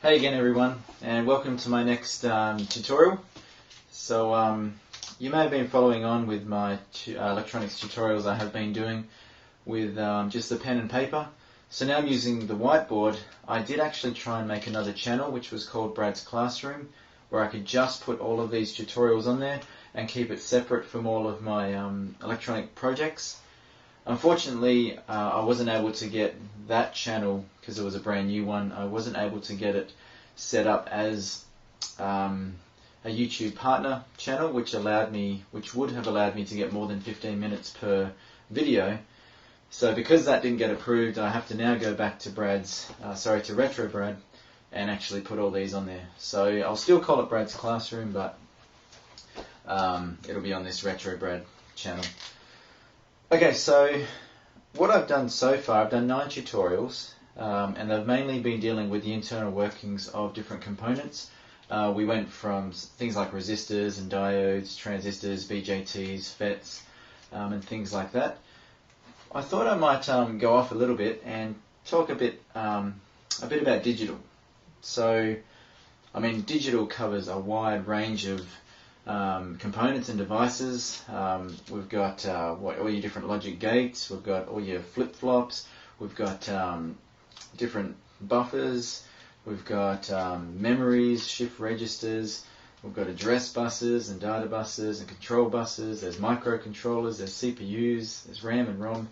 Hey again everyone, and welcome to my next tutorial. So you may have been following on with my electronics tutorials I have been doing with just the pen and paper. So now I'm using the whiteboard. I did actually try and make another channel which was called BradsClassroom, where I could just put all of these tutorials on there and keep it separate from all of my electronic projects. Unfortunately, I wasn't able to get that channel, because it was a brand new one, I wasn't able to get it set up as a YouTube partner channel, which would have allowed me to get more than 15 minutes per video. So because that didn't get approved, I have to now go back to RetroBrad and actually put all these on there. So I'll still call it BradsClassroom, but it'll be on this RetroBrad channel. Okay, so what I've done so far, I've done 9 tutorials, and they've mainly been dealing with the internal workings of different components. We went from things like resistors and diodes, transistors, BJTs, FETs, and things like that. I thought I might go off a little bit and talk a bit about digital. So, I mean, digital covers a wide range of components and devices. We've got all your different logic gates, we've got all your flip-flops, we've got different buffers, we've got memories, shift registers, we've got address buses and data buses and control buses, there's microcontrollers, there's CPUs, there's RAM and ROM.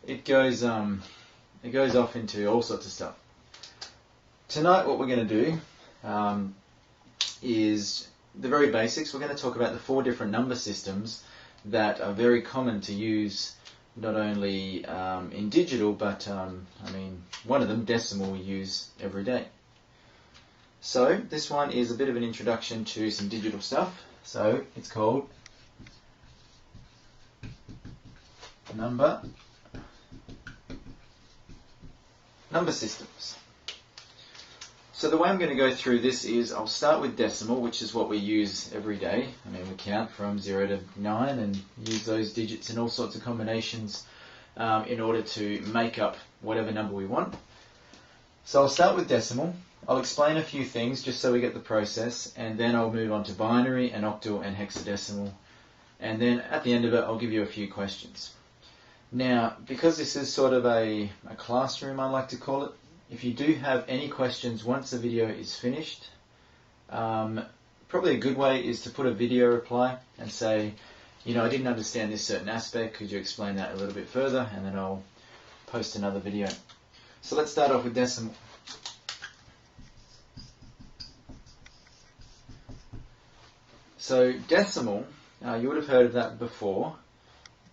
It goes off into all sorts of stuff. Tonight what we're going to do is the very basics. We're going to talk about the 4 different number systems that are very common to use, not only in digital, but I mean, one of them, decimal, we use every day. So this one is a bit of an introduction to some digital stuff. So it's called number systems. So the way I'm going to go through this is I'll start with decimal, which is what we use every day. I mean, we count from 0 to 9 and use those digits in all sorts of combinations in order to make up whatever number we want. So I'll start with decimal. I'll explain a few things just so we get the process, and then I'll move on to binary and octal and hexadecimal. And then at the end of it, I'll give you a few questions. Now, because this is sort of a classroom, I like to call it, if you do have any questions once the video is finished, probably a good way is to put a video reply and say, you know, I didn't understand this certain aspect, could you explain that a little bit further, and then I'll post another video. So let's start off with decimal. So decimal, you would have heard of that before.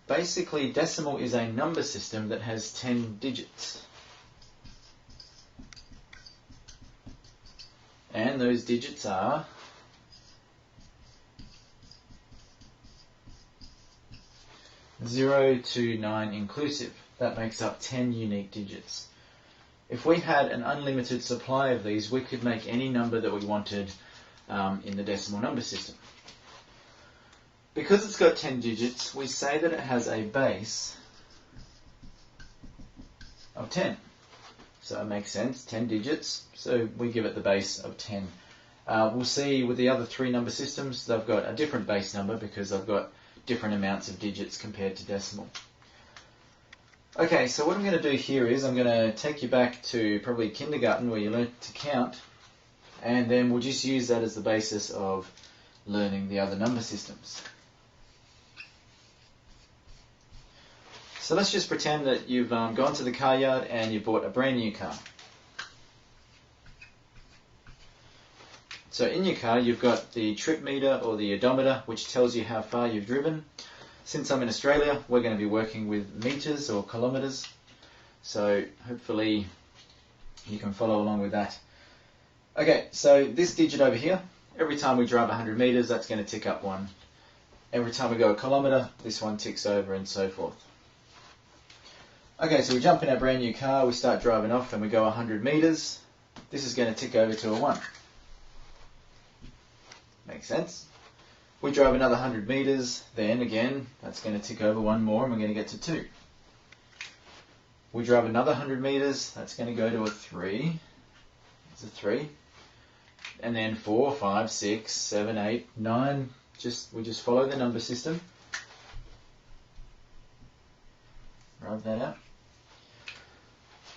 Basically, decimal is a number system that has 10 digits. And those digits are 0 to 9 inclusive. That makes up 10 unique digits. If we had an unlimited supply of these, we could make any number that we wanted in the decimal number system. Because it's got 10 digits, we say that it has a base of 10. So it makes sense, 10 digits, so we give it the base of 10. We'll see with the other 3 number systems, they've got a different base number because they've got different amounts of digits compared to decimal. Okay, so what I'm going to do here is I'm going to take you back to probably kindergarten where you learnt to count, and then we'll just use that as the basis of learning the other number systems. So let's just pretend that you've gone to the car yard and you bought a brand new car. So in your car you've got the trip meter or the odometer, which tells you how far you've driven. Since I'm in Australia, we're going to be working with meters or kilometres. So hopefully you can follow along with that. Okay, so this digit over here, every time we drive 100 metres, that's going to tick up 1. Every time we go a kilometre, this one ticks over, and so forth. Okay, so we jump in our brand new car, we start driving off and we go 100 metres. This is going to tick over to a 1. Makes sense? We drive another 100 metres, then again, that's going to tick over 1 more and we're going to get to 2. We drive another 100 metres, that's going to go to a 3. to 3. And then 4, 5, 6, 7, 8, 9. We just follow the number system. Write that out.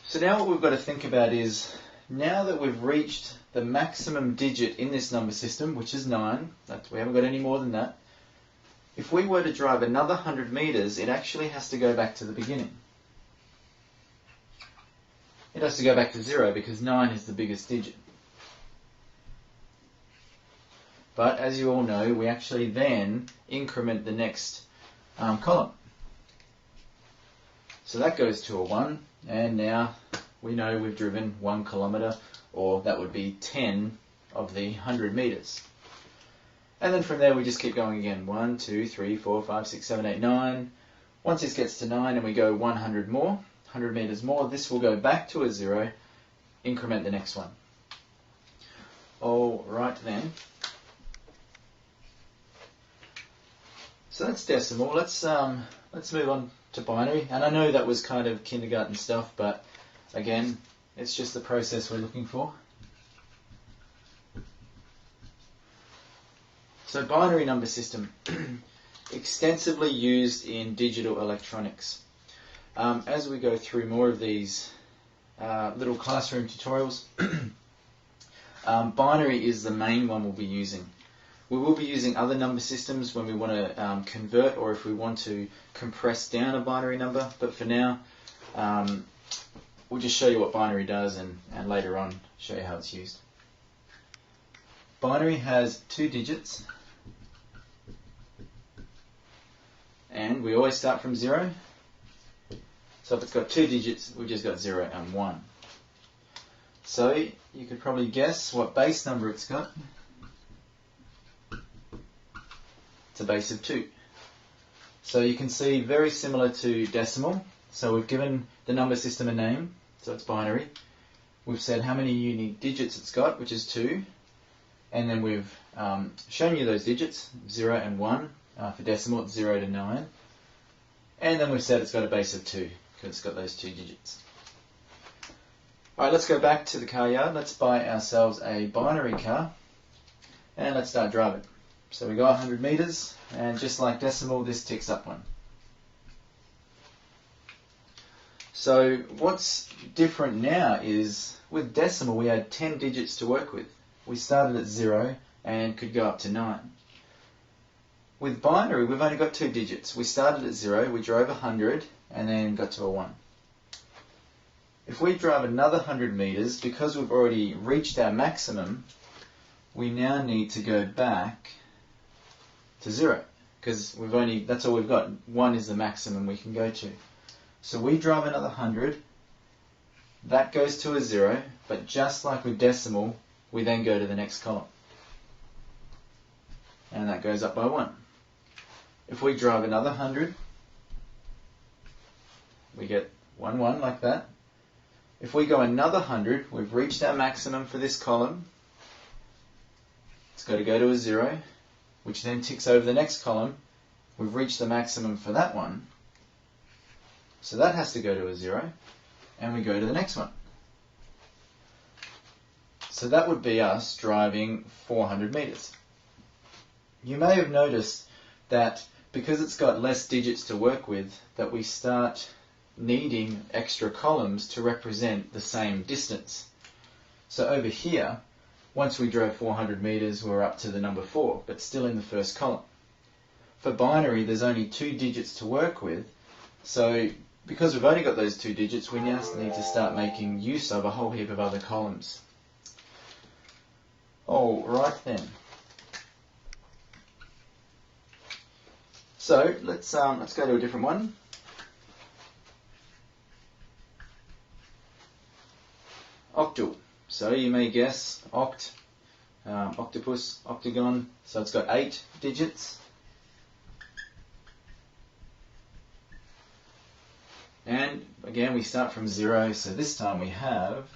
So now what we've got to think about is, now that we've reached the maximum digit in this number system, which is 9, we haven't got any more than that, if we were to drive another 100 meters, it actually has to go back to the beginning. It has to go back to 0 because 9 is the biggest digit. But as you all know, we actually then increment the next column. So that goes to a 1, and now we know we've driven 1 kilometre, or that would be 10 of the 100 metres. And then from there we just keep going again. 1, 2, 3, 4, 5, 6, 7, 8, 9. Once this gets to 9 and we go 100 more, 100 metres more, this will go back to a 0, increment the next one. All right then. So that's decimal. Let's move on to binary. And I know that was kind of kindergarten stuff, but again, it's just the process we're looking for. So binary number system, extensively used in digital electronics. As we go through more of these little classroom tutorials, binary is the main one we'll be using. We will be using other number systems when we want to convert, or if we want to compress down a binary number, but for now we'll just show you what binary does and later on show you how it's used. Binary has 2 digits, and we always start from 0. So if it's got 2 digits, we've just got 0 and 1. So you could probably guess what base number it's got. It's a base of 2. So you can see, very similar to decimal. So we've given the number system a name, so it's binary. We've said how many unique digits it's got, which is 2. And then we've shown you those digits, 0 and 1. For decimal, it's 0 to 9. And then we've said it's got a base of 2, because it's got those 2 digits. Alright, let's go back to the car yard. Let's buy ourselves a binary car, and let's start driving. So we go 100 meters, and just like decimal, this ticks up 1. So what's different now is, with decimal we had 10 digits to work with. We started at 0 and could go up to 9. With binary, we've only got 2 digits. We started at 0, we drove 100, and then got to a 1. If we drive another 100 meters, because we've already reached our maximum, we now need to go back to 0, because that's all we've got. 1 is the maximum we can go to. So we drive another 100, that goes to a 0, but just like with decimal, we then go to the next column. And that goes up by 1. If we drive another 100, we get 1, 1 like that. If we go another 100, we've reached our maximum for this column. It's got to go to a 0, which then ticks over the next column. We've reached the maximum for that one. So that has to go to a 0, and we go to the next one. So that would be us driving 400 meters. You may have noticed that because it's got less digits to work with, that we start needing extra columns to represent the same distance. So over here, once we drove 400 meters, we're up to the number 4, but still in the first column. For binary, there's only 2 digits to work with, so because we've only got those 2 digits, we now need to start making use of a whole heap of other columns. All right then. So let's go to a different one. Octal. So you may guess oct, octopus, octagon. So it's got 8 digits. And again, we start from 0. So this time we have,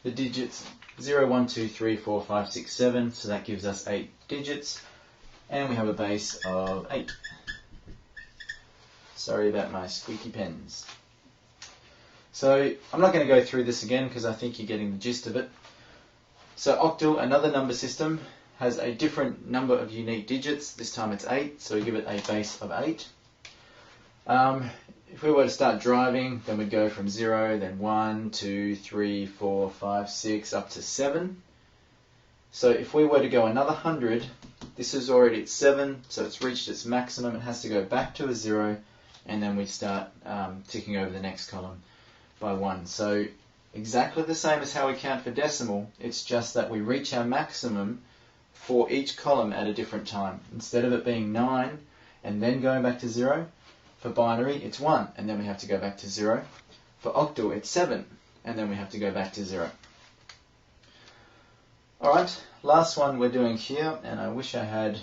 the digits 0, 1, 2, 3, 4, 5, 6, 7. So that gives us 8 digits. And we have a base of 8. Sorry about my squeaky pens. So I'm not going to go through this again because I think you're getting the gist of it. So octal, another number system, has a different number of unique digits. This time it's 8, so we give it a base of 8. If we were to start driving, then we'd go from 0, then 1, 2, 3, 4, 5, 6, up to 7. So if we were to go another 100, this is already at 7, so it's reached its maximum. It has to go back to a 0, and then we start ticking over the next column by 1. So exactly the same as how we count for decimal, it's just that we reach our maximum for each column at a different time. Instead of it being 9 and then going back to 0, for binary it's 1 and then we have to go back to 0. For octal it's 7 and then we have to go back to 0. Alright, last one we're doing here, and I wish I had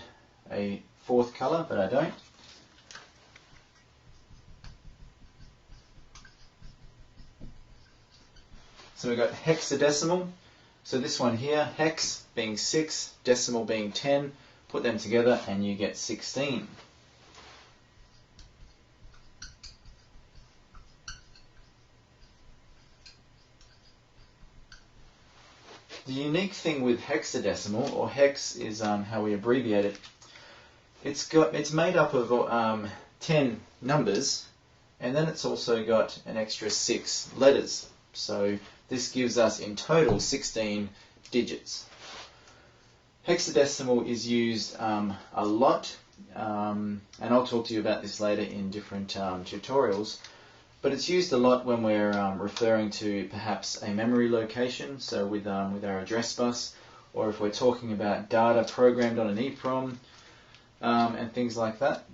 a fourth colour, but I don't. So we've got hexadecimal. So this one here, hex being 6, decimal being 10, put them together and you get 16. The unique thing with hexadecimal, or hex is how we abbreviate it, it's made up of 10 numbers, and then it's also got an extra 6 letters. So this gives us in total 16 digits. Hexadecimal is used a lot, and I'll talk to you about this later in different tutorials. But it's used a lot when we're referring to perhaps a memory location, so with our address bus, or if we're talking about data programmed on an EEPROM, and things like that.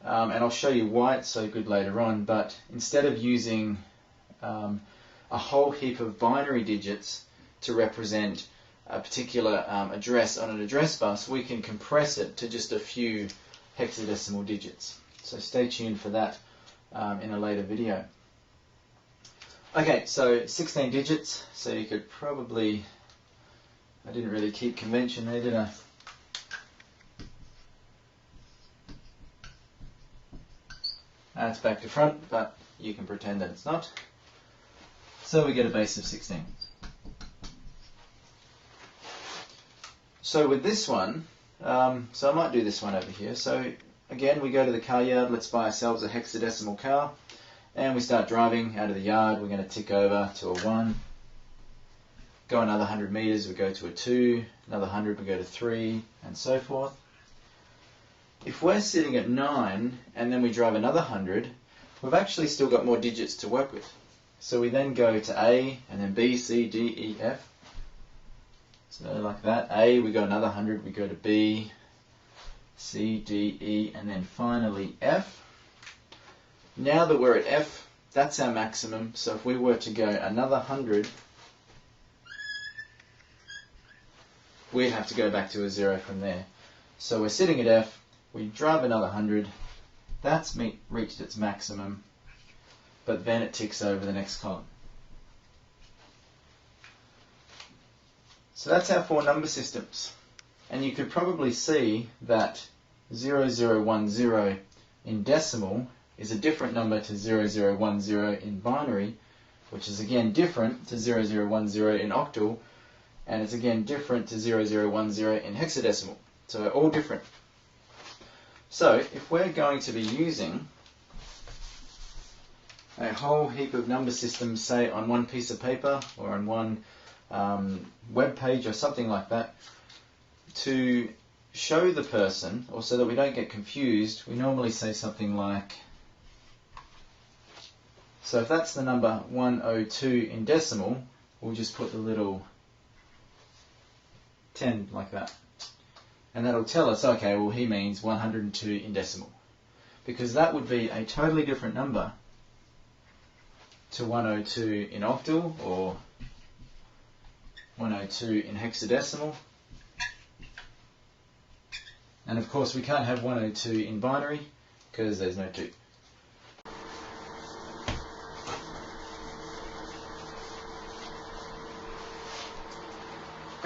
And I'll show you why it's so good later on, but instead of using a whole heap of binary digits to represent a particular address on an address bus, we can compress it to just a few hexadecimal digits. So stay tuned for that in a later video. Okay, so 16 digits, so you could probably, I didn't really keep convention there, did I? It's back to front, but you can pretend that it's not. So we get a base of 16. So with this one, so I might do this one over here. So again, we go to the car yard, let's buy ourselves a hexadecimal car, and we start driving out of the yard. We're going to tick over to a 1, go another 100 meters, we go to a 2, another 100, we go to 3, and so forth. If we're sitting at 9 and then we drive another 100, we've actually still got more digits to work with. So we then go to A, and then B, C, D, E, F. So like that, A, we go another 100, we go to B, C, D, E, and then finally F. Now that we're at F, that's our maximum. So if we were to go another 100, we'd have to go back to a 0 from there. So we're sitting at F, we drive another 100, that's reached its maximum, but then it ticks over the next column. So that's our 4 number systems. And you could probably see that 0010 in decimal is a different number to 0010 in binary, which is again different to 0010 in octal, and it's again different to 0010 in hexadecimal. So they're all different. So if we're going to be using a whole heap of number systems, say on one piece of paper or on one web page or something like that, to show the person, or so that we don't get confused, we normally say something like, so if that's the number 102 in decimal, we'll just put the little 10 like that. And that'll tell us, okay, well he means 102 in decimal. Because that would be a totally different number to 102 in octal or 102 in hexadecimal. And of course we can't have 102 in binary because there's no 2.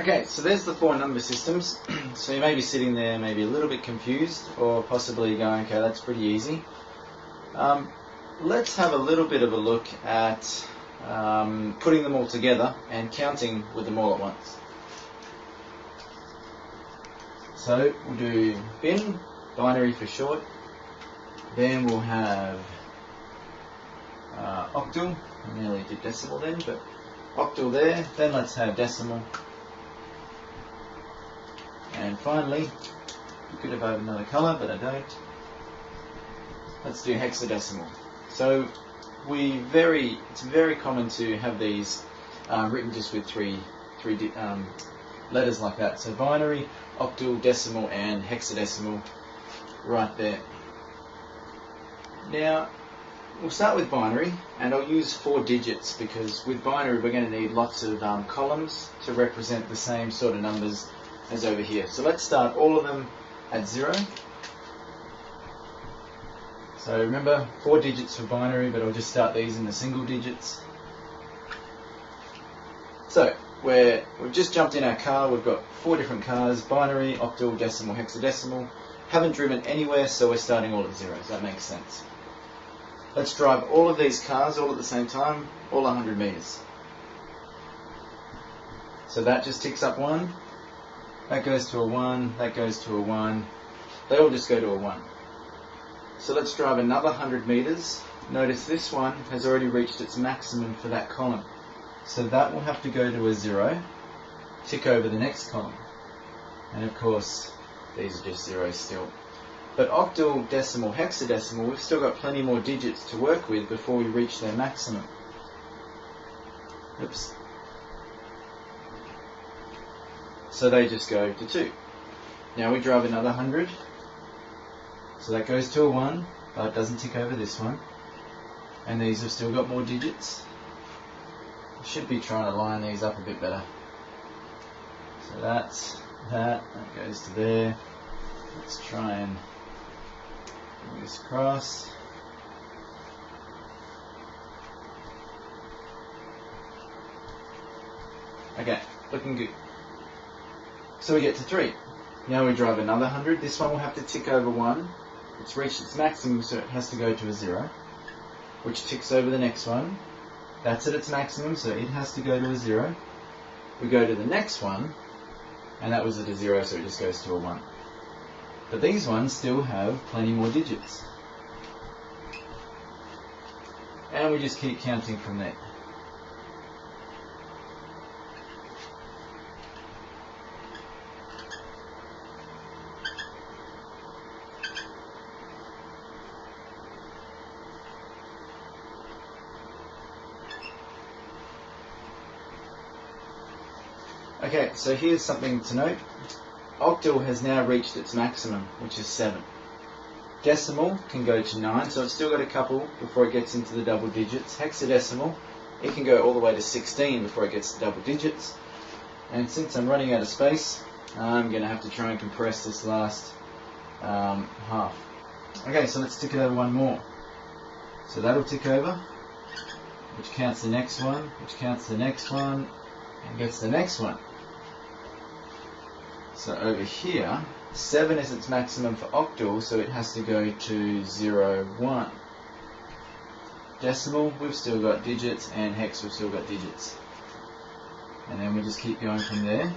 Okay, so there's the 4 number systems. So you may be sitting there maybe a little bit confused, or possibly going, okay, that's pretty easy. let's have a little bit of a look at putting them all together and counting with them all at once. So we'll do bin, binary for short, then we'll have octal. I nearly did decimal then, but octal there, then let's have decimal, and finally, you could have had another colour but I don't, let's do hexadecimal. So it's very common to have these written just with three letters like that. So binary, octal, decimal, and hexadecimal right there. Now we'll start with binary, and I'll use 4 digits because with binary we're going to need lots of columns to represent the same sort of numbers as over here. So let's start all of them at 0. So remember, 4 digits for binary, but I'll just start these in the single digits. So we've just jumped in our car, we've got 4 different cars, binary, octal, decimal, hexadecimal. Haven't driven anywhere, so we're starting all at 0. Does that make sense? Let's drive all of these cars all at the same time, all 100 meters. So that just ticks up 1, that goes to a 1, that goes to a 1, they all just go to a 1. So let's drive another 100 meters. Notice this one has already reached its maximum for that column. So that will have to go to a 0, tick over the next column. And of course, these are just zeros still. But octal, decimal, hexadecimal, we've still got plenty more digits to work with before we reach their maximum. Oops. So they just go to 2. Now we drive another 100. So that goes to a 1, but it doesn't tick over this one. And these have still got more digits. I should be trying to line these up a bit better. So that's that goes to there. Let's try and bring this across. Okay, looking good. So we get to 3. Now we drive another 100. This one will have to tick over 1. It's reached its maximum, so it has to go to a 0, which ticks over the next one. That's at its maximum, so it has to go to a 0. We go to the next one, and that was at a 0, so it just goes to a 1. But these ones still have plenty more digits. And we just keep counting from there. Okay, so here's something to note. Octal has now reached its maximum, which is 7. Decimal can go to 9, so it's still got a couple before it gets into the double digits. Hexadecimal, it can go all the way to 16 before it gets to double digits. And since I'm running out of space, I'm going to have to try and compress this last half. Okay, so let's tick it over one more. So that'll tick over, which counts the next one, which counts the next one, and gets the next one. So over here, 7 is its maximum for octal, so it has to go to 0, 1. Decimal, we've still got digits, and hex, we've still got digits. And then we just keep going from there.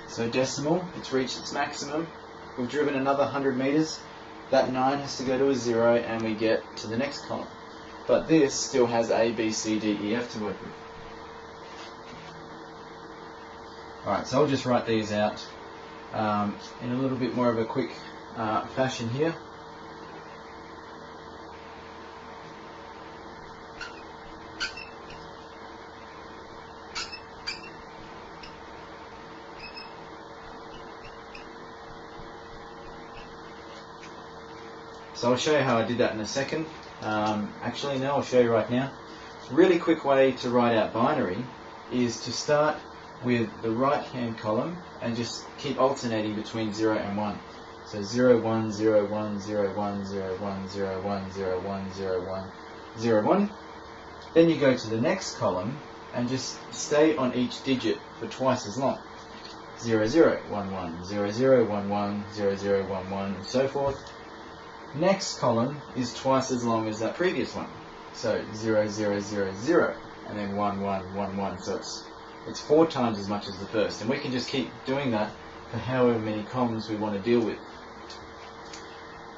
So decimal, it's reached its maximum. We've driven another 100 meters. That 9 has to go to a 0, and we get to the next column. But this still has A, B, C, D, E, F to work with. Alright, so I'll just write these out in a little bit more of a quick fashion here. So I'll show you how I did that in a second. Actually, no, I'll show you right now. Really quick way to write out binary is to start with the right-hand column and just keep alternating between 0 and 1. So 0, 1, 0, 1, 0, 1, 0, 1, 0, 1, 0, 1, 0, 1, 0, 1. Then you go to the next column and just stay on each digit for twice as long. 0, 0, 1, 1, 0, 0, 1, 1, 0, 0, 1, 1, and so forth. Next column is twice as long as that previous one. So 0, 0, 0, 0, and then 1, 1, 1, 1. So it's 4 times as much as the first. And we can just keep doing that for however many columns we want to deal with.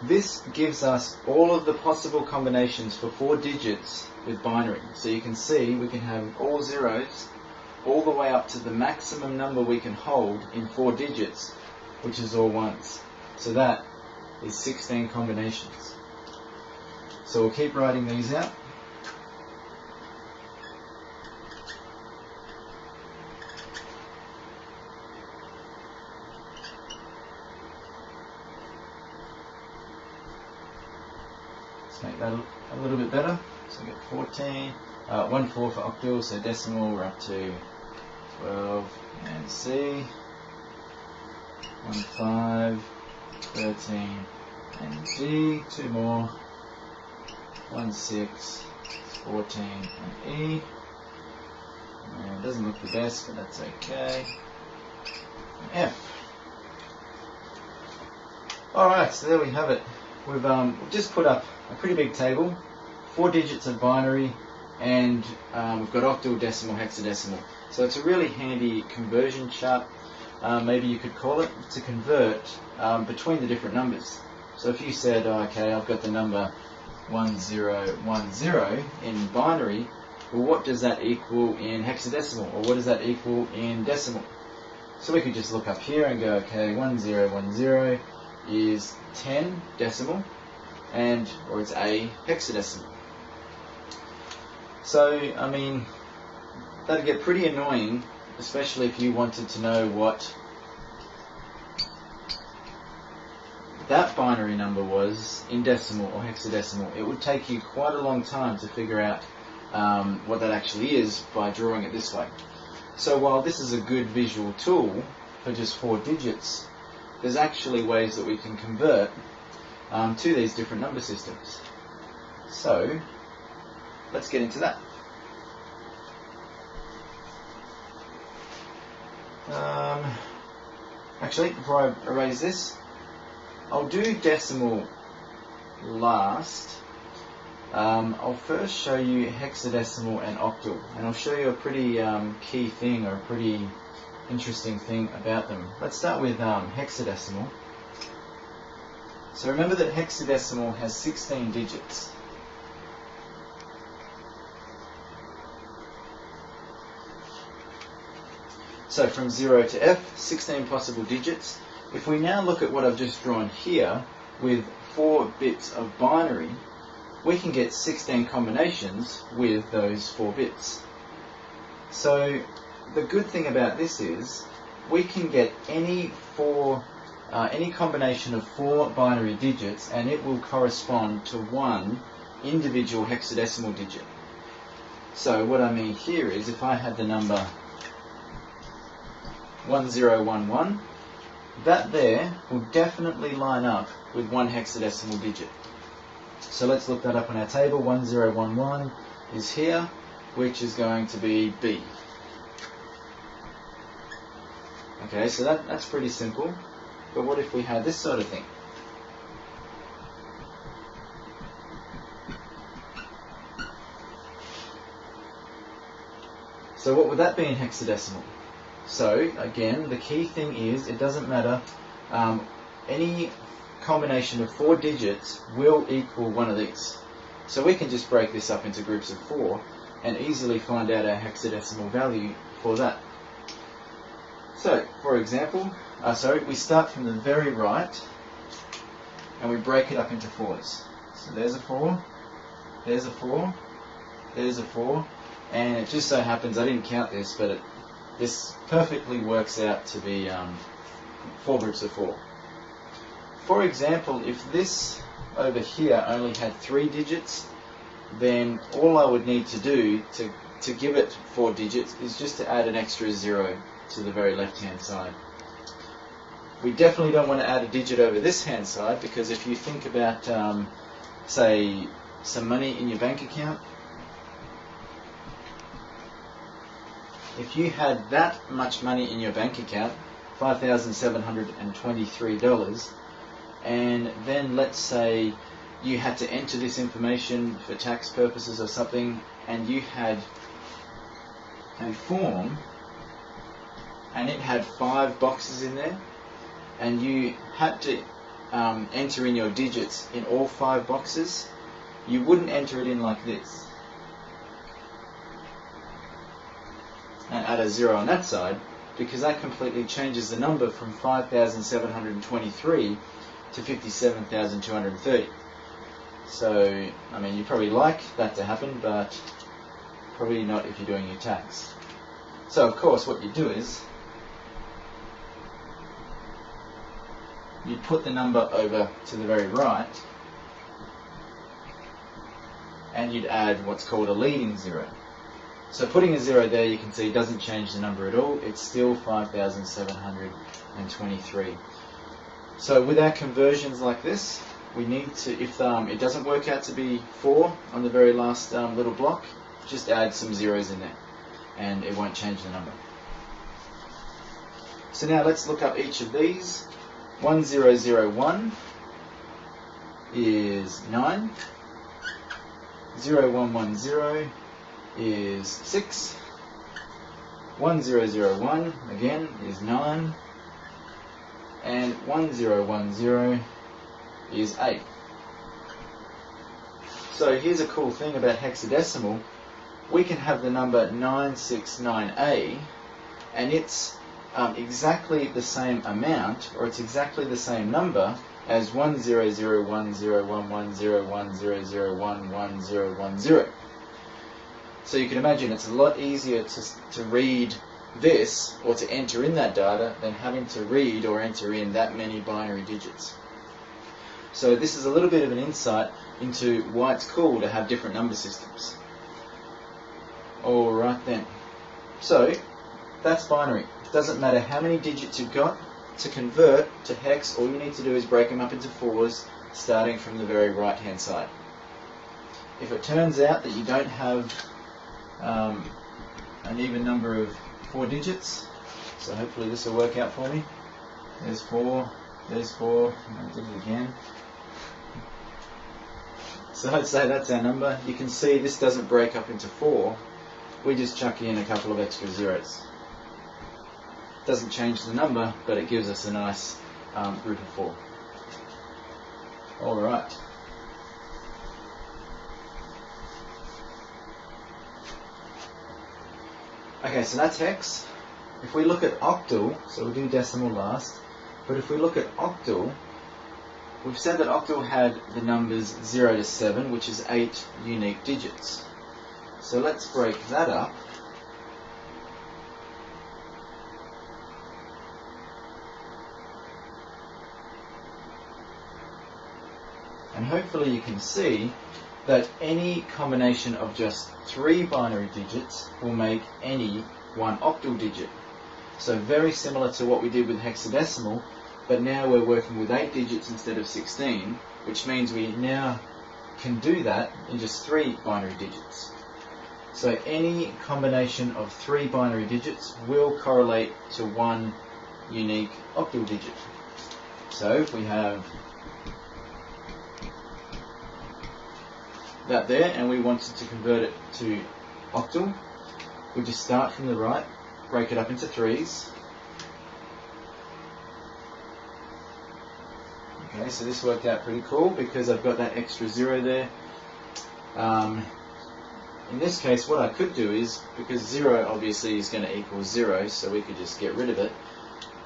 This gives us all of the possible combinations for 4 digits with binary. So you can see we can have all zeros all the way up to the maximum number we can hold in 4 digits, which is all ones. So that is 16 combinations. So we'll keep writing these out. Let's make that a little bit better. So we get 14, 1 4 for octal, so decimal we're up to 12, and C, 1 5, 13, and G, 2 more, 1 6, 14, and E. And it doesn't look the best, but that's okay. And F. Alright, so there we have it. We've just put up a pretty big table, 4 digits of binary, and we've got octal, decimal, hexadecimal. So it's a really handy conversion chart, maybe you could call it, to convert between the different numbers. So if you said, oh, okay, I've got the number 1010 in binary, well, what does that equal in hexadecimal, or what does that equal in decimal? So we could just look up here and go, okay, 1010 is 10 decimal, or it's a hexadecimal. So, I mean, that'd get pretty annoying, especially if you wanted to know what that binary number was in decimal or hexadecimal. It would take you quite a long time to figure out what that actually is by drawing it this way. So while this is a good visual tool for just 4 digits, there's actually ways that we can convert to these different number systems. So let's get into that. Actually, before I erase this, I'll do decimal last. I'll first show you hexadecimal and octal, and I'll show you a pretty key thing, or a pretty interesting thing about them. Let's start with hexadecimal. So remember that hexadecimal has 16 digits. So from 0 to F, 16 possible digits. If we now look at what I've just drawn here with 4 bits of binary, we can get 16 combinations with those 4 bits. So the good thing about this is we can get any combination of 4 binary digits, and it will correspond to 1 individual hexadecimal digit. So what I mean here is, if I had the number 1011, that there will definitely line up with 1 hexadecimal digit. So let's look that up on our table. 1011 is here, which is going to be B. Okay, so that's pretty simple. But what if we had this sort of thing? So what would that be in hexadecimal? So again, the key thing is, it doesn't matter, any combination of 4 digits will equal one of these. So we can just break this up into groups of 4 and easily find out our hexadecimal value for that. So, for example, we start from the very right and we break it up into 4s. So there's a 4, there's a 4, there's a 4, and it just so happens, I didn't count this, but this perfectly works out to be 4 groups of 4. For example, if this over here only had 3 digits, then all I would need to do to give it 4 digits is just to add an extra 0 to the very left hand side. We definitely don't want to add a digit over this hand side, because if you think about say some money in your bank account, if you had that much money in your bank account, $5,723, and then let's say you had to enter this information for tax purposes or something, and you had a form and it had 5 boxes in there, and you had to enter in your digits in all 5 boxes, you wouldn't enter it in like this and add a 0 on that side, because that completely changes the number from 5,723 to 57,230. So, I mean, you probably like that to happen, but probably not if you're doing your tax. So, of course, what you do is you put the number over to the very right, and you'd add what's called a leading 0. So putting a 0 there, you can see, doesn't change the number at all. It's still 5,723. So with our conversions like this, we need to, if it doesn't work out to be 4 on the very last little block, just add some zeros in there, and it won't change the number. So now let's look up each of these. 1001 is 9. 0110 is 6. 1001 again is 9. And 1010 is 8. So here's a cool thing about hexadecimal. We can have the number 969A, and it's exactly the same amount, or it's exactly the same number as 100101010101010. So you can imagine it's a lot easier to read this, or to enter in that data, than having to read or enter in that many binary digits. So this is a little bit of an insight into why it's cool to have different number systems. Alright then. So that's binary. It doesn't matter how many digits you've got. To convert to hex, all you need to do is break them up into 4s, starting from the very right hand side. If it turns out that you don't have an even number of 4 digits, so hopefully this will work out for me. There's 4, there's 4, and I did it again. So let's say that's our number. You can see this doesn't break up into 4. We just chuck in a couple of extra zeros. Doesn't change the number, but it gives us a nice group of 4. Alright. Okay, so that's hex. If we look at octal, so we'll do decimal last, but if we look at octal, we've said that octal had the numbers 0 to 7, which is 8 unique digits. So let's break that up. And hopefully you can see that any combination of just 3 binary digits will make any one octal digit. So very similar to what we did with hexadecimal, but now we're working with 8 digits instead of 16, which means we now can do that in just 3 binary digits. So any combination of 3 binary digits will correlate to 1 unique octal digit. So if we have that there, and we wanted to convert it to octal, we just start from the right, break it up into 3s. Okay, so this worked out pretty cool because I've got that extra 0 there. In this case, what I could do is, because 0 obviously is going to equal 0, so we could just get rid of it.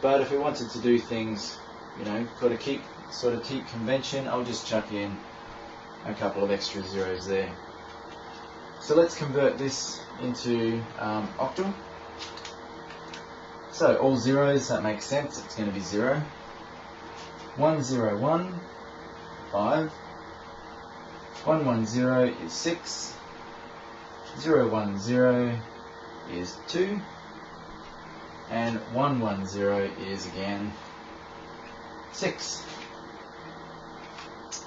But if we wanted to do things, you know, sort of keep convention, I'll just chuck in a couple of extra zeros there. So let's convert this into octal. So all zeros, that makes sense, it's going to be 0. 101, 5. 110 is 6. 010 is 2. And 110 is again 6.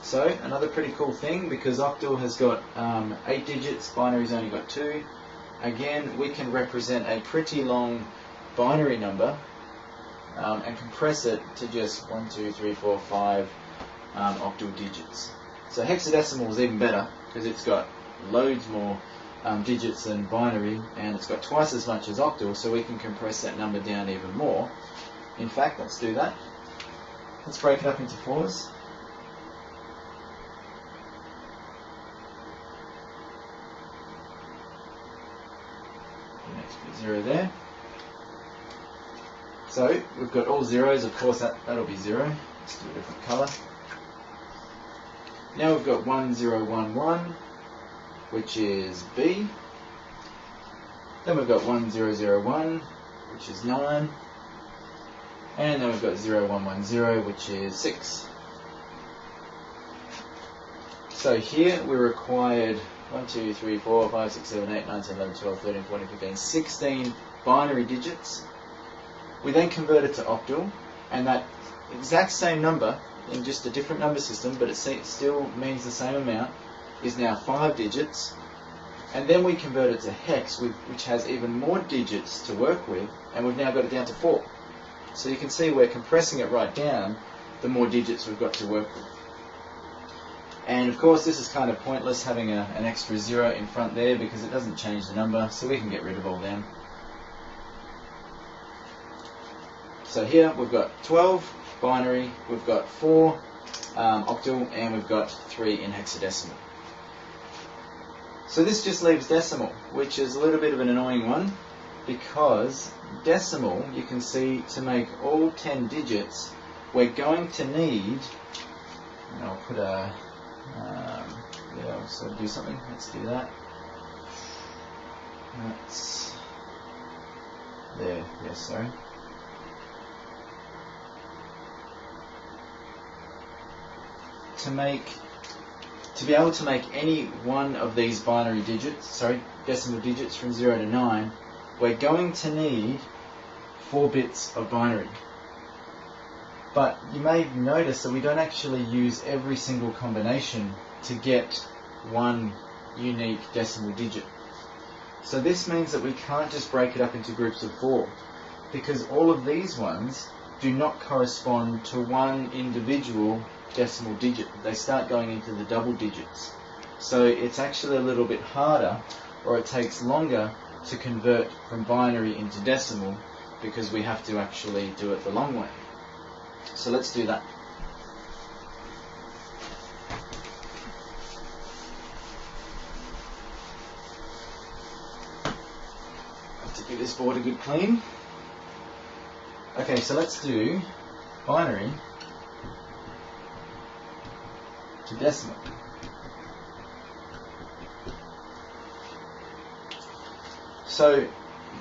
So another pretty cool thing, because octal has got 8 digits, binary's only got 2, again, we can represent a pretty long binary number and compress it to just 1, 2, 3, 4, 5 octal digits. So hexadecimal is even better because it's got loads more digits than binary, and it's got twice as much as octal, so we can compress that number down even more. In fact, let's do that. Let's break it up into 4s. Next bit 0 there. So we've got all zeros, of course that'll be 0. Let's do a different colour. Now we've got 1, 0, 1, 1, which is B. Then we've got 1, 0, 0, 1, which is 9. And then we've got 0, 1, 1, 0, which is 6. So here we required 1, 2, 3, 4, 5, 6, 7, 8, 9, 10, 11, 12, 13, 14, 15, 16 binary digits. We then convert it to octal, and that exact same number in just a different number system, but it still means the same amount, is now 5 digits. And then we convert it to hex, which has even more digits to work with, and we've now got it down to 4. So you can see we're compressing it right down, the more digits we've got to work with. And of course this is kind of pointless having an extra 0 in front there because it doesn't change the number, so we can get rid of all them. So here we've got 12 binary, we've got 4 octal, and we've got 3 in hexadecimal. So this just leaves decimal, which is a little bit of an annoying one, because decimal, you can see, to make all 10 digits, we're going to need, and I'll put a, yeah, I'll sort of do something, let's do that. That's, there, yes, sorry. To be able to make any one of these binary digits, decimal digits from 0 to 9, we're going to need 4 bits of binary. But you may notice that we don't actually use every single combination to get one unique decimal digit. So this means that we can't just break it up into groups of 4, because all of these ones do not correspond to one individual decimal digit. They start going into the double digits. So it's actually a little bit harder, or it takes longer to convert from binary into decimal, because we have to actually do it the long way. So let's do that. I have to give this board a good clean. Okay, so let's do binary to decimal. So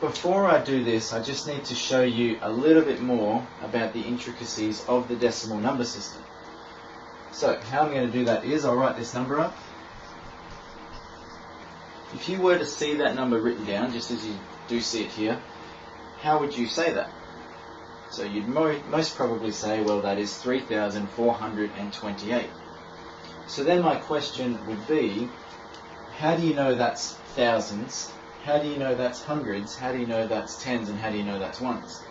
before I do this, I just need to show you a little bit more about the intricacies of the decimal number system. So how I'm going to do that is I'll write this number up. If you were to see that number written down, just as you do see it here, how would you say that? So you'd most probably say, well, that is 3,428. So then my question would be, how do you know that's thousands? How do you know that's hundreds? How do you know that's tens? And how do you know that's ones?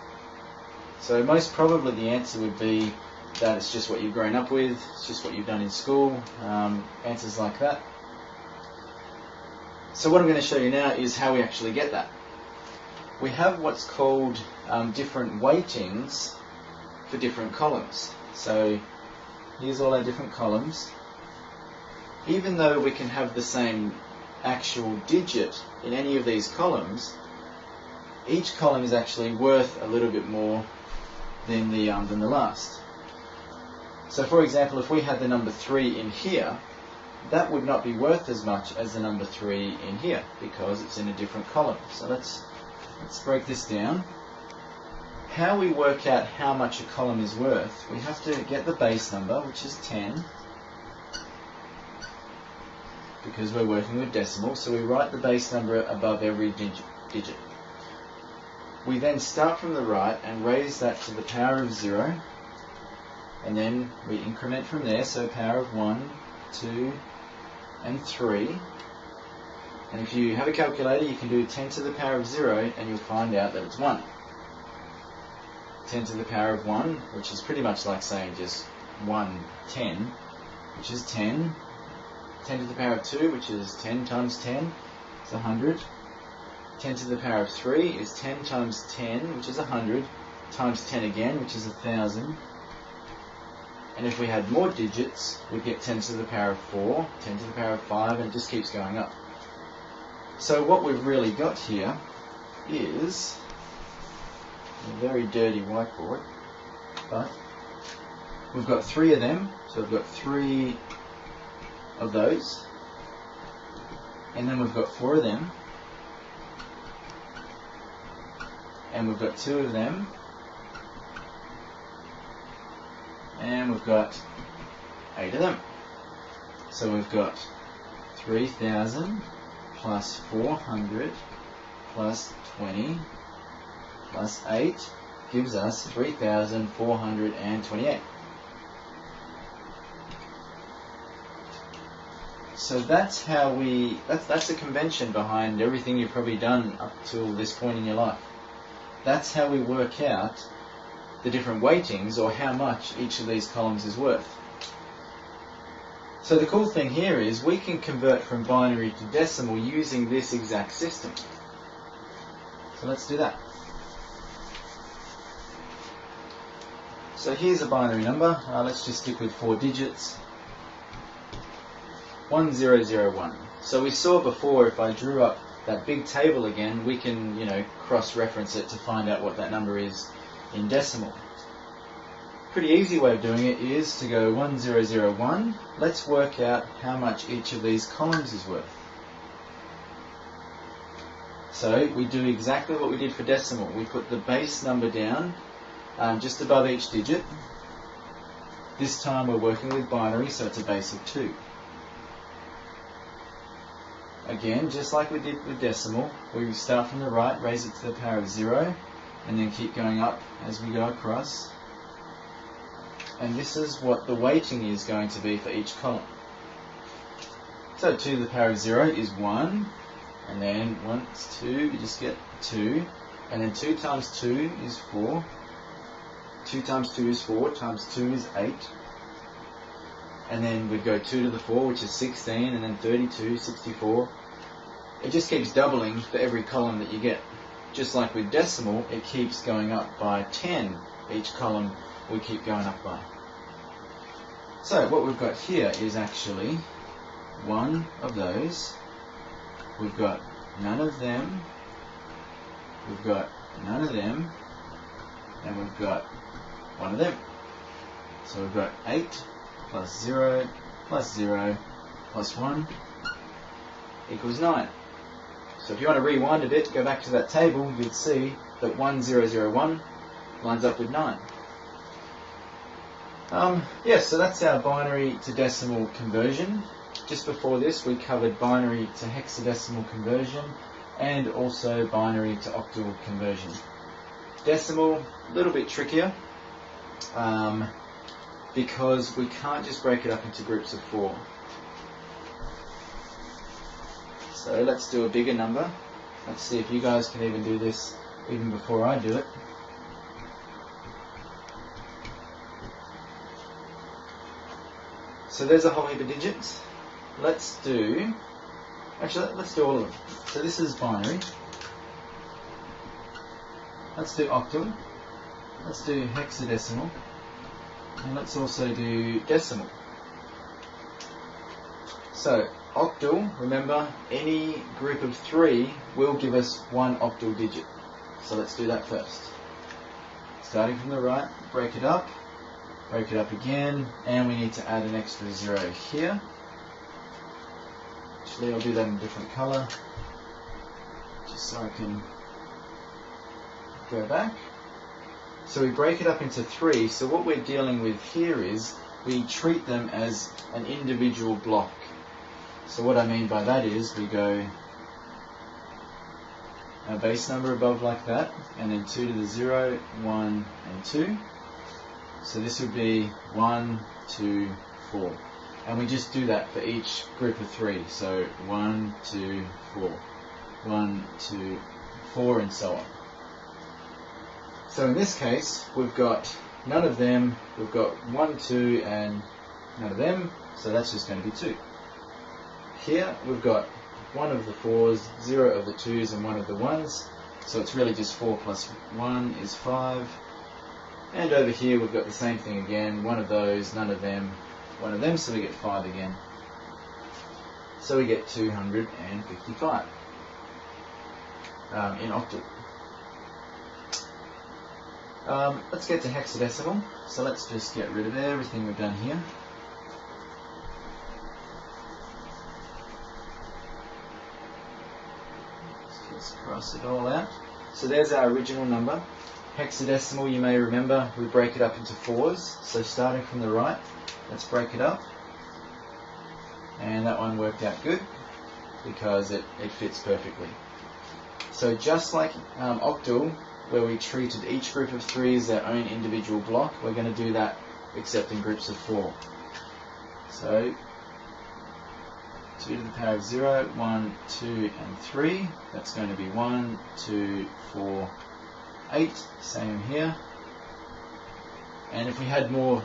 So most probably the answer would be that it's just what you've grown up with, it's just what you've done in school, answers like that. So what I'm going to show you now is how we actually get that. We have what's called different weightings for different columns. So here's all our different columns. Even though we can have the same actual digit in any of these columns, each column is actually worth a little bit more than the last. So for example, if we had the number 3 in here, that would not be worth as much as the number 3 in here, because it's in a different column. So let's break this down. How we work out how much a column is worth, we have to get the base number, which is 10, because we're working with decimal, so we write the base number above every digit. We then start from the right and raise that to the power of 0, and then we increment from there, so power of 1, 2, and 3. And if you have a calculator, you can do 10 to the power of 0 and you'll find out that it's 1. 10 to the power of 1, which is pretty much like saying just 1/10, which is 10. 10 to the power of 2, which is 10 times 10, it's 100. 10 to the power of 3 is 10 times 10, which is 100, times 10 again, which is 1,000. And if we had more digits, we'd get 10 to the power of 4, 10 to the power of 5, and it just keeps going up. So what we've really got here is a very dirty whiteboard, but we've got 3 of them, so we've got 3 of those, and then we've got 4 of them, and we've got 2 of them, and we've got 8 of them. So we've got 3,000 plus 400 plus 20 plus 8 gives us 3,428. So that's how that's the convention behind everything you've probably done up till this point in your life. That's how we work out the different weightings, or how much each of these columns is worth. So the cool thing here is we can convert from binary to decimal using this exact system. So let's do that. So here's a binary number. Let's just stick with 4 digits. 1001. So we saw before, if I drew up that big table again, we can, cross-reference it to find out what that number is in decimal. Pretty easy way of doing it is to go 1001. Let's work out how much each of these columns is worth. So we do exactly what we did for decimal. We put the base number down just above each digit. This time we're working with binary, so it's a base of 2. Again, just like we did with decimal, we start from the right, raise it to the power of 0, and then keep going up as we go across. And this is what the weighting is going to be for each column. So 2 to the power of 0 is 1, and then 1 is 2, you just get 2, and then 2 times 2 is 4, 2 times 2 is 4, times 2 is 8, and then we'd go 2 to the 4, which is 16, and then 32, 64. It just keeps doubling for every column that you get. Just like with decimal, it keeps going up by 10. Each column we keep going up by. So what we've got here is actually one of those. We've got none of them. We've got none of them. And we've got one of them. So we've got 8 plus 0 plus 0 plus 1 equals 9. So if you want to rewind a bit, go back to that table, you'd see that 1001 lines up with 9. So that's our binary to decimal conversion. Just before this, we covered binary to hexadecimal conversion and also binary to octal conversion. Decimal, a little bit trickier because we can't just break it up into groups of 4. So let's do a bigger number. Let's see if you guys can even do this even before I do it. So there's a whole heap of digits. Let's do all of them. So this is binary. Let's do octal. Let's do hexadecimal. And let's also do decimal. So octal, remember, any group of 3 will give us 1 octal digit. So let's do that first. Starting from the right, break it up again, and we need to add an extra 0 here. Actually, I'll do that in a different colour, just so I can go back. So we break it up into 3, so what we're dealing with here is we treat them as an individual block. So what I mean by that is we go a base number above like that, and then 2 to the 0, 1 and 2. So this would be 1, 2, 4. And we just do that for each group of 3. So 1, 2, 4. 1, 2, 4, and so on. So in this case, we've got none of them, we've got 1, 2, and none of them, so that's just going to be 2. Here we've got 1 of the 4s, 0 of the 2s, and 1 of the 1s, so it's really just 4 plus 1 is 5. And over here we've got the same thing again, 1 of those, none of them, 1 of them, so we get 5 again. So we get 255 in octal. Let's get to hexadecimal. So let's just get rid of everything we've done here. Let's just cross it all out. So there's our original number. Hexadecimal, you may remember, we break it up into 4s. So starting from the right, let's break it up. And that one worked out good because it fits perfectly. So just like octal, where we treated each group of 3 as their own individual block, we're going to do that except in groups of 4. So 2 to the power of 0, 1, 2, and 3. That's going to be 1, 2, 4, 8. Same here. And if we had more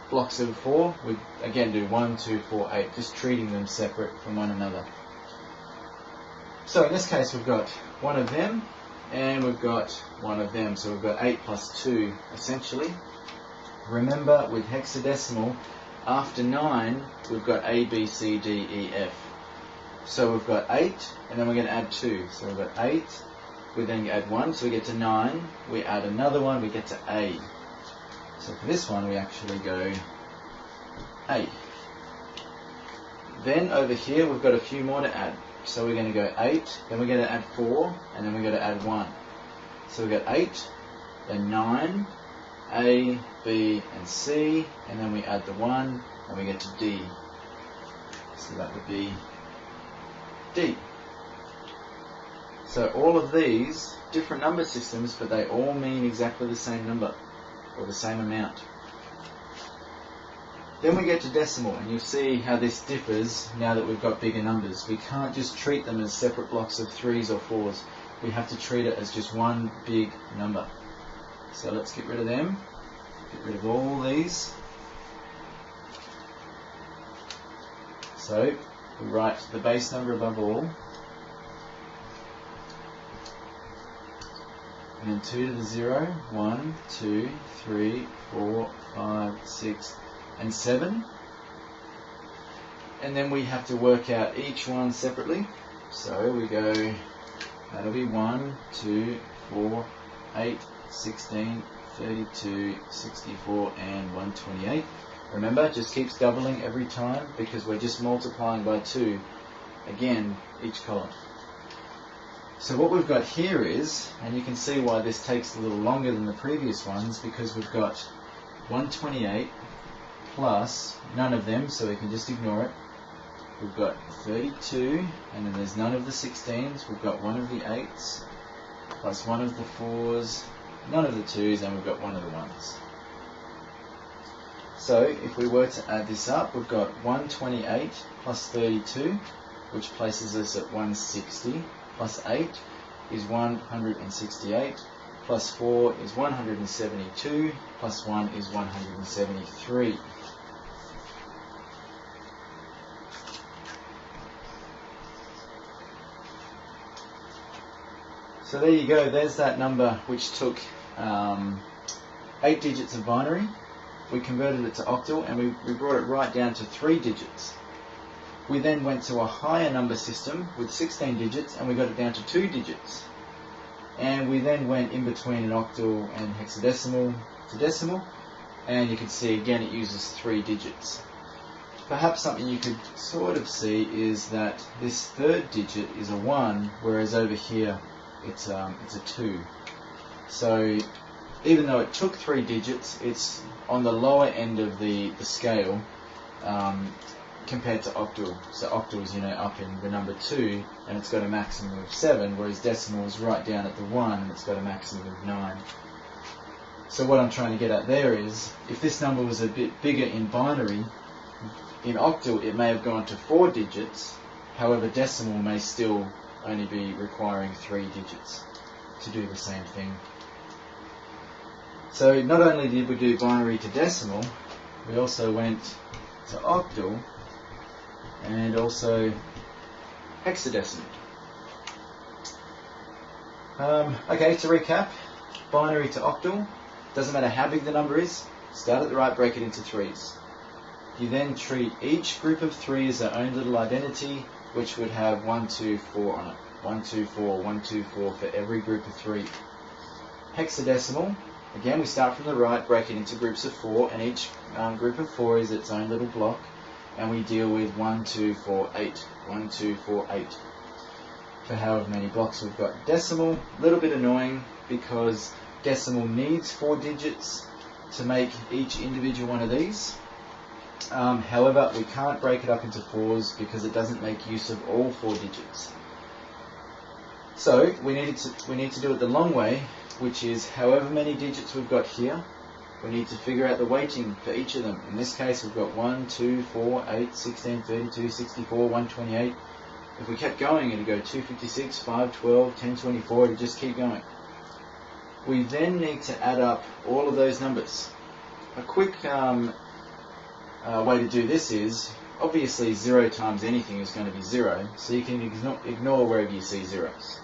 blocks of 4, we'd again do 1, 2, 4, 8, just treating them separate from one another. So in this case we've got 1 of them, and we've got 1 of them, so we've got 8 plus 2 essentially. Remember, with hexadecimal, after 9 we've got A, B, C, D, E, F. So we've got 8, and then we're going to add 2. So we've got 8, we then add 1, so we get to 9, we add another 1, we get to A. So for this one we actually go A. Then over here we've got a few more to add. So we're going to go 8, then we're going to add 4, and then we're going to add 1. So we've got 8, then 9, A, B, and C, and then we add the 1, and we get to D. So that would be D. So all of these, different number systems, but they all mean exactly the same number, or the same amount. Then we get to decimal, and you'll see how this differs now that we've got bigger numbers. We can't just treat them as separate blocks of 3s or 4s. We have to treat it as just one big number. So let's get rid of them. Get rid of all these. So we write the base number above all. And then 2 to the 0, 1, 2, 3, 4, 5, 6, and 7. And then we have to work out each one separately. So we go, that'll be 1, 2, 4, 8, 16, 32, 64, and 128. Remember, it just keeps doubling every time because we're just multiplying by 2, again, each column. So what we've got here is, and you can see why this takes a little longer than the previous ones, because we've got 128 plus none of them, so we can just ignore it. We've got 32, and then there's none of the 16s. We've got 1 of the 8s, plus 1 of the 4s, none of the 2s, and we've got 1 of the 1s. So if we were to add this up, we've got 128 plus 32, which places us at 160, plus 8 is 168, plus 4 is 172, plus 1 is 173. So there you go, there's that number which took 8 digits of binary. We converted it to octal, and we brought it right down to 3 digits. We then went to a higher number system with 16 digits, and we got it down to 2 digits. And we then went in between an octal and hexadecimal to decimal, and you can see again it uses 3 digits. Perhaps something you could sort of see is that this third digit is a 1, whereas over here it's a 2. So even though it took 3 digits, it's on the lower end of the scale compared to octal. So octal is, up in the number 2, and it's got a maximum of 7, whereas decimal is right down at the 1, and it's got a maximum of 9. So what I'm trying to get at there is, if this number was a bit bigger in binary, In octal it may have gone to 4 digits, however decimal may still only be requiring 3 digits to do the same thing. So not only did we do binary to decimal, we also went to octal and also hexadecimal. Okay, to recap, binary to octal, doesn't matter how big the number is, start at the right, break it into 3s. You then treat each group of 3 as their own little identity, which would have 1, 2, 4 on it. 1, 2, 4, 1, 2, 4 for every group of 3. Hexadecimal, again we start from the right, break it into groups of 4, and each group of 4 is its own little block, and we deal with 1, 2, 4, 8. 1, 2, 4, 8. For however many blocks we've got. Decimal, a little bit annoying because decimal needs 4 digits to make each individual one of these. However, we can't break it up into 4s because it doesn't make use of all 4 digits. So we need to do it the long way, which is however many digits we've got here, we need to figure out the weighting for each of them. In this case we've got 1, 2, 4, 8, 16, 32, 64, 128. If we kept going, it'd go 256, 512, 1024, it'd just keep going. We then need to add up all of those numbers. A quick way to do this is, obviously 0 times anything is going to be 0, so you can ignore wherever you see zeros.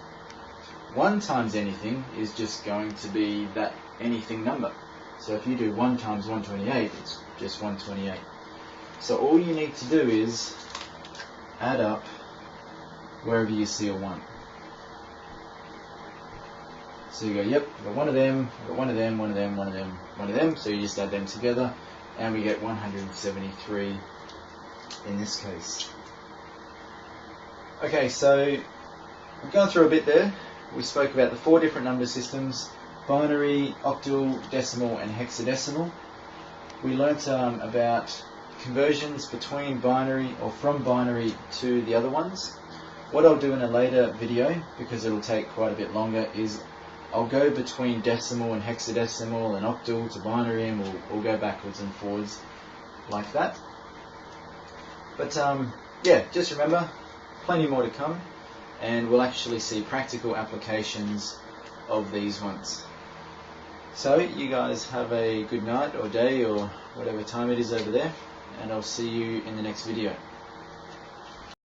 1 times anything is just going to be that anything number. So if you do 1 times 128, it's just 128. So all you need to do is add up wherever you see a 1. So you go, yep, I've got one of them, I've got one of them, one of them, one of them, one of them, so you just add them together, and we get 173 in this case. Okay, so we've gone through a bit there. We spoke about the 4 different number systems: binary, octal, decimal, and hexadecimal. We learnt about conversions between binary or from binary to the other ones. What I'll do in a later video, because it'll take quite a bit longer, is I'll go between decimal and hexadecimal and octal to binary, and we'll go backwards and forwards like that. But yeah, just remember, plenty more to come, and we'll actually see practical applications of these ones. So you guys have a good night or day or whatever time it is over there, and I'll see you in the next video.